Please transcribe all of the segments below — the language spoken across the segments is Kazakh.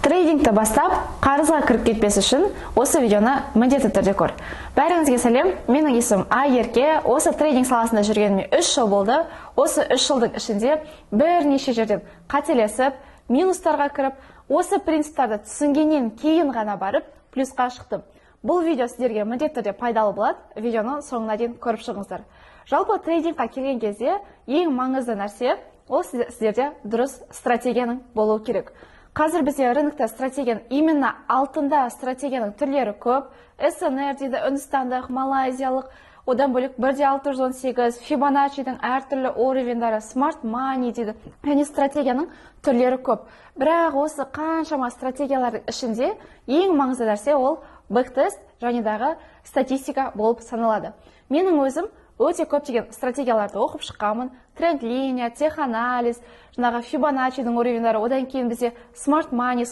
Трейдингті бастап, қарызға кіріп кетпес үшін осы видеоны міндетті түрде көр. Бәріңізге сәлем, менің есімім Айерке. Осы трейдинг саласында жүргеніме 3 жыл болды. Осы 3 жылдың ішінде бірнеше жерден қателесіп, минустарға кіріп, осы принциптарды түсінгеннен кейін ғана барып, плюсқа шықтым. Бұл видео сіздерге міндетті түрде пайдалы болады. Видеоны соңына дейін көріп шығыңыздар. Жалпы трейдингқа келген кезде ең маңызды нәрсе ол сіздерде дұрыс стратегияның болуы керек. Қазір бізде рынокта стратегияның именно алтында стратегияның түрлері көп. СНР дейді, үндістандық, малайзиялық, одан бөлек 1.618, Фибоначчидің әртүрлі уровендері, Smart Money дейді. Және стратегияның түрлері көп. Бірақ осы қаншама стратегиялардың ішінде ең маңызды нәрсе ол бэктест және дағы статистика болып саналады. Менің өзім өте көптеген стратегияларды оқып шыққанмын. Тренд-линия, теханализ, жаңағы Фибоначчидің уровендері, одан кейін бізде Smart Money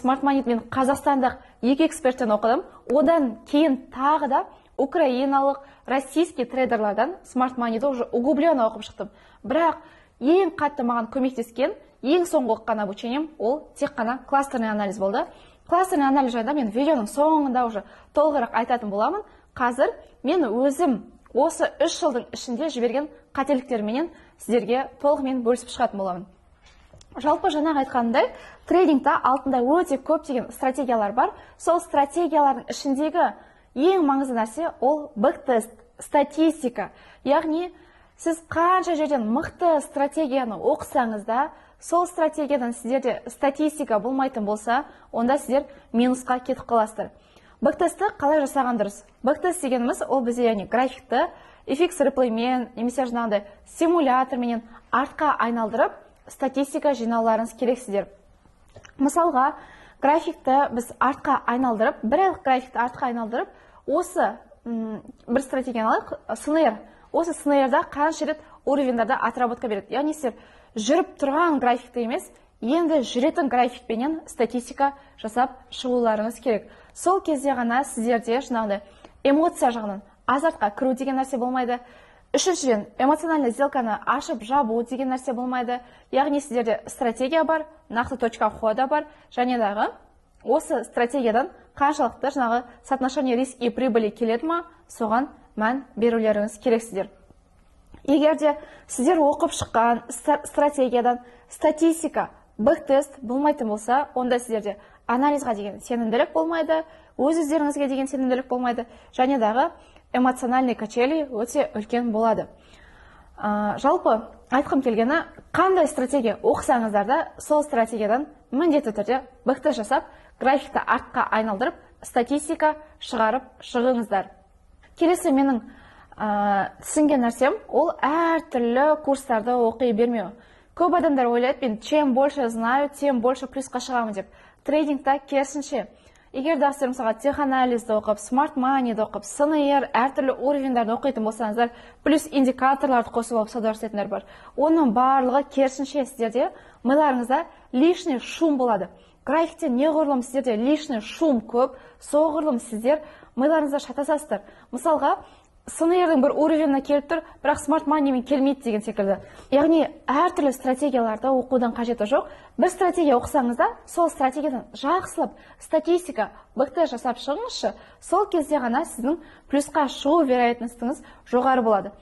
мен қазақстандық 2 эксперттен оқыдым. Одан кейін тағы да украиналық, российский трейдерлардан Smart Money'ді уже углубленно оқып шықтым. Бірақ ең қатты маған көмектескен, ең соңғы оқыған обучением ол тек қана кластерный анализ болды. Кластерный анализ жайында мен видеоның соңында уже толығырақ айтатын боламын. Қазір мен өзім осы 3 жылдың ішінде жіберген қателіктерменен сіздерге толығымен бөлісіп шығатын боламын. Жалпы жаңағы айтқанымдай, трейдингта алтында өте көптеген стратегиялар бар. Сол стратегиялардың ішіндегі ең маңызды нәрсе ол бэктест, статистика. Яғни сіз қанша жерден мықты стратегияны оқысаңыз да, сол стратегиядан сіздерде статистика болмайтын болса, онда сіздер минусқа кетіп қаласыздар. Бэктесті қалай жасаған дұрыс? Бэктест дегеніміз ол бізде яғни графикті FX реплеймен, немесе жаңағыдай симуляторменен артқа айналдырып, статистика жинауларыңыз керексіздер. Мысалға, графикті біз артқа айналдырып, бір айлық графикті артқа айналдырып, осы бір стратегияны алайық, СНР. Осы СНРда қанша рет уровендарда отработка береді. Яғни сіздер жүріп тұрған графикті емес, енді жүретін графикпенен статистика жасап шығуларыңыз керек. Сол кезде ғана сіздерде жаңағыдай эмоция жағынан азартқа кіру деген нәрсе болмайды. Үшіншіден, эмоциональный сделканы ашып жабу деген нәрсе болмайды. Яғни сіздерде стратегия бар, нақты точка входа бар, және дағы осы стратегиядан қаншалықты жаңағы соотношение риск и прибыли келеді ма, соған мән берулеріңіз керексіздер. Егер де сіздер оқып шыққан стратегиядан статистика, бэктест болмайтын болса, онда сіздерде анализға деген сенімділік болмайды, өз-өздеріңізге деген сенімділік болмайды, және дағы эмоциональный качели өте үлкен болады. Жалпы айтқым келгені, қандай стратегия оқысаңыздар да, сол стратегиядан міндетті түрде бэктест жасап, графикті артқа айналдырып, статистика шығарып шығыңыздар. Келесі менің түсінген нәрсем, ол әртүрлі курстарды оқи бермеу. Көп адамдар ойлайды, мен чем больше знаю, тем больше плюсқа шығамын деп. Трейдингта керісінше. Егер де сіздер мысалға теханализді оқып, Smart Money'ді оқып, СНР, әртүрлі уровендерді оқитын болсаңыздар, плюс индикаторларды қосып алып сауда жасайтындар бар. Оның барлығы керісінше сіздерде миларыңызда лишний шум болады. Графикте неғұрлым сіздерде лишний шум көп, соғұрлым сіздер миларыңызда шатасасыздар. Мысалға, СНРдің бір уровеніне келіп тұр, бірақ Smart Money'мен келмейді деген секілді. Яғни әртүрлі стратегияларды оқудан қажеті жоқ. Бір стратегия оқысаңызда, сол стратегиядан жақсылап статистика, бэктест жасап шығыңызшы, сол кезде ғана сіздің плюсқа шығу вероятностыңыз жоғары болады.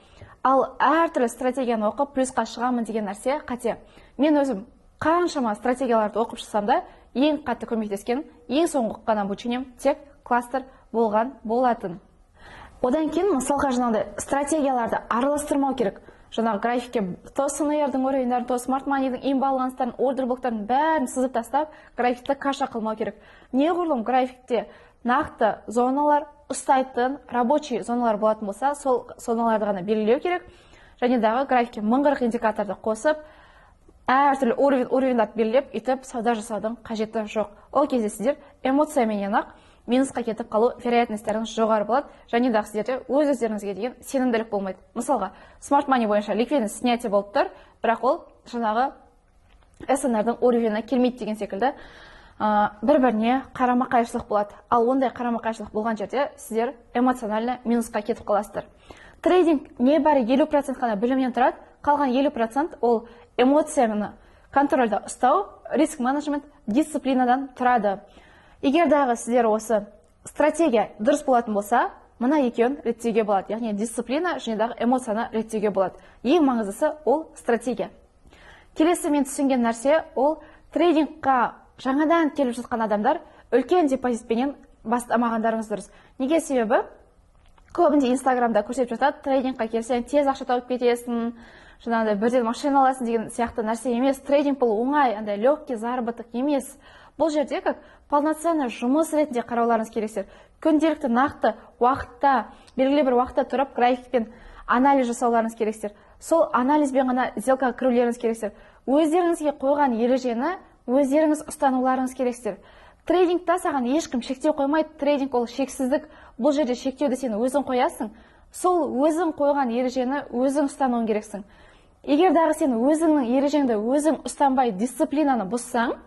Ал әртүрлі стратегияны оқып плюсқа шығамын деген нәрсе қате. Мен өзім қаншама стратегияларды оқып шықсам да, ең қатты көмектескен, ең соңғы оқыған обучением тек кластер болған болатын. Одан кейін мысалға жаңағыдай стратегияларды араластырмау керек. Жаңағы графикке то СНРдің уровендерін, то Smart Money'дің имбаланстарын, ордер блоктарын бәрін сызып тастап, графикті каша қылмау керек. Неғұрлым графикте нақты зоналар ұстайтын, рабочий зоналар болатын болса, сол зоналарды ғана белгілеу керек. Және дағы графикке мыңғырық индикаторды қосып, әртүрлі уровендарды белгілеп, үйтіп сауда жасаудың қажеті жоқ. Ол кезде сіздер эмоцияменен ақ минусқа кетіп қалу вероятностьтеріңіз жоғары болады, және дағы сіздерде өз-өздеріңізге деген сенімділік болмайды. Мысалға, Smart Money бойынша ликвидность снятие болып тұр, бірақ ол жаңағы СНРдің уровеніне келмейді деген секілді бір-біріне қарама-қайшылық болады. Ал ондай қарама-қайшылық болған жерде сіздер эмоционально минусқа кетіп қаласыздар. Трейдинг небәрі 50% қана білімнен тұрады, қалған 50% ол эмоцияны контрольда ұстау, риск менеджмент, дисциплинадан тұрады. Егер дағы сіздер осы стратегия дұрыс болатын болса, мына екеуін реттеуге болады. Яғни дисциплина және дағы эмоцияны реттеуге болады. Ең маңыздысы ол стратегия. Келесі мен түсінген нәрсе ол трейдингқа жаңадан келіп жатқан адамдар үлкен депозитпенен бастамағандарыңыз дұрыс. Неге себебі? Көбінде Инстаграмда көрсетіп жатады, трейдингқа келсең тез ақша тауып кетесің, жаңағыдай бірден машина аласың деген сияқты нәрсе емес. Трейдинг бұл оңай, андай легкий заработок емес. Бұл жерде как полноценный жұмыс ретінде қарауларыңыз керексіздер. Күнделікті нақты уақытта, белгілі бір уақытта тұрып, графикпен анализ жасауларыңыз керексіздер. Сол анализбен ғана сделкаға кірулеріңіз керексіздер. Өздеріңізге қойған ережені өздеріңіз ұстануларыңыз керексіздер. Трейдингта саған ешкім шектеу қоймайды. Трейдинг ол шексіздік. Бұл жерде шектеуді сен өзің қоясың. Сол өзің қойған ережені өзің ұстануың керексің. Егер дағы сен өзіңнің ережеңді өзің ұстанбай дисциплинаны бұзсаң,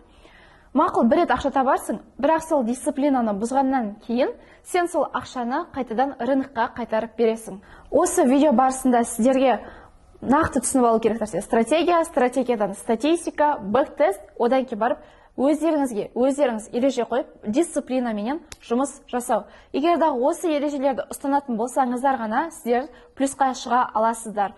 мақұл бір рет ақша табарсың, бірақ сол дисциплинаны бұзғаннан кейін сен сол ақшаны қайтадан рынокқа қайтарып бересің. Осы видео барысында сіздерге нақты түсініп алу керек нәрсе стратегия, стратегиядан статистика, бэк-тест, одан кейін барып өздеріңіз ереже қойып, дисциплинаменен жұмыс жасау. Егер дағы осы ережелерді ұстанатын болсаңыздар ғана сіздер плюсқа шыға аласыздар.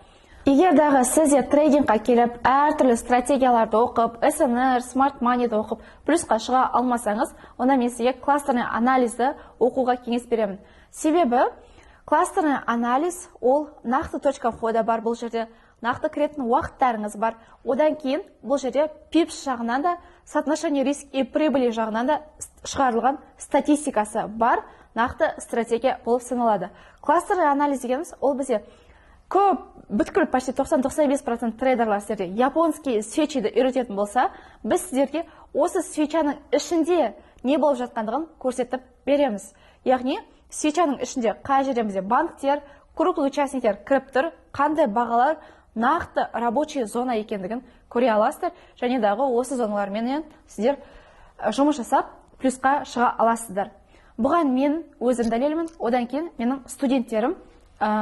Егер дағы сіздер трейдингқа келіп, әртүрлі стратегияларды оқып, СНР, Smart Money'ді оқып, плюсқа шыға алмасаңыз, онда мен сізге кластерный анализді оқуға кеңес беремін. Себебі кластерный анализ ол нақты точка входа бар, бұл жерде нақты кіретін уақыттарыңыз бар. Одан кейін бұл жерде пипс жағынан да, соотношение риск и прибыли жағынан да шығарылған статистикасы бар, нақты стратегия болып саналады. Кластерный анализ дегеніміз ол бізде көп, бүткіл почти 90-95% трейдерлар сіздерде японский свечиді үйрететін болса, біз сіздерге осы свечаның ішінде не болып жатқандығын көрсетіп береміз. Яғни, свечаның ішінде қай жерде банктер, круглый участниктер кіріп тұр, қандай бағалар нақты рабочий зона екендігін көре аласыздар, және дағы осы зоналармен сіздер жұмыс жасап плюсқа шыға аласыздар. Бұған мен өзім дәлелімін, одан кейін менің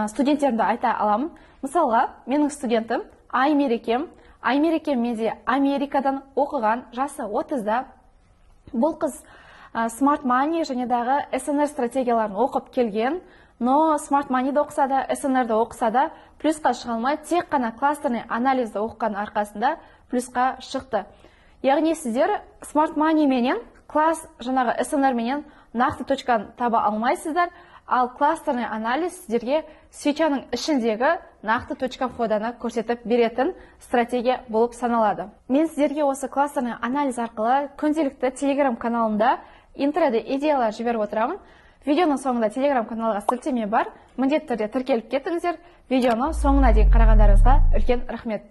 студенттерімді айта аламын. Мысалға, менің студентім Аймерекем менде Америкадан оқыған, жасы 30-да. Бұл қыз Smart Money және дағы СНР стратегияларын оқып келген, но Smart Money'ді оқыса да, СНР'ді оқыса да, плюсқа шыға алмай, тек қана кластерный анализді оқыған арқасында плюсқа шықты. Яғни сіздер Smart Money менен, класс жаңағы СНР менен нақты точканы таба алмайсыздар, ал кластерный анализ сіздерге свечаның ішіндегі нақты точка входаны көрсетіп беретін стратегия болып саналады. Мен сіздерге осы кластерный анализ арқылы күнделікті Telegram каналымда интрода идеялар жіберіп отырамын. Видеоның соңында Telegram каналға сілтеме бар. Міндетті түрде тіркеліп кетіңіздер. Видеоны соңына дейін қарағандарыңызға үлкен рахмет.